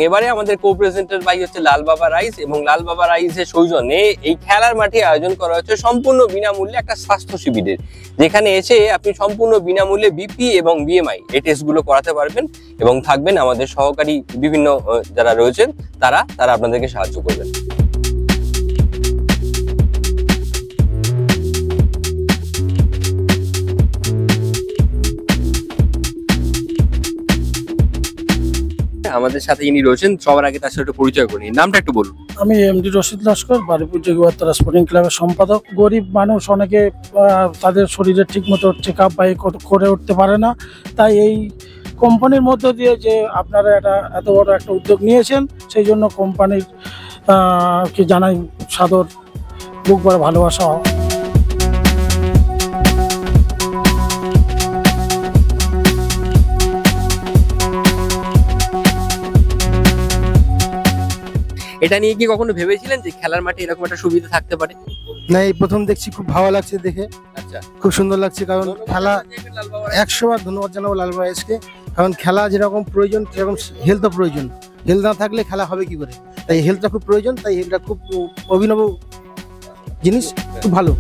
এবারে আমাদের কো-প্রেজেন্টার ভাই হচ্ছে লাল বাবা রাইস, এবং লাল বাবা রাইসের সৌজন্যে এই খেলার মাঠে আয়োজন করা হচ্ছে সম্পূর্ণ বিনামূল্যে একটা স্বাস্থ্য শিবিরের, যেখানে এসে আপনি সম্পূর্ণ বিনামূল্যে বিপি এবং বিএমআই এই টেস্টগুলো করাতে পারবেন, এবং থাকবেন আমাদের সহকারী বিভিন্ন যারা রয়েছেন তারা আপনাদেরকে সাহায্য করবেন। আমাদের সাথে ইনি রয়েছেন, সবার আগে তার সাথে একটু পরিচয় করে নিন, নামটা একটু বলুন। আমি এমডি রশিদ লস্কর, বারুইপুর যোগীবার্তা স্পোর্টিং ক্লাবের সম্পাদক। গরিব মানুষ অনেকে তাদের শরীরে ঠিকমতো চেক আপ করে উঠতে পারে না, তাই এই কোম্পানির মধ্য দিয়ে যে আপনারা এত বড় একটা উদ্যোগ নিয়েছেন, সেই জন্য কোম্পানির কে জানাই সাদর বুক ভরা ভালোবাসা। এটা নিয়ে কি কখনো ভেবেছিলেন যে খেলার মাঠে এরকম একটা সুবিধা থাকতে পারে? না, এই প্রথম দেখছি, খুব ভালো লাগছে দেখে। আচ্ছা, খুব সুন্দর লাগছে, কারণ খেলা 100 বার ধন্যবাদ জানাবো লাল রাইসকে, কারণ খেলা যেরকম প্রয়োজন সেরকম হেলথও প্রয়োজন। হেলথ না থাকলে খেলা হবে কি করে, তাই হেলথটা খুব প্রয়োজন, তাই এটা খুব অভিনব জিনিস, খুব ভালো।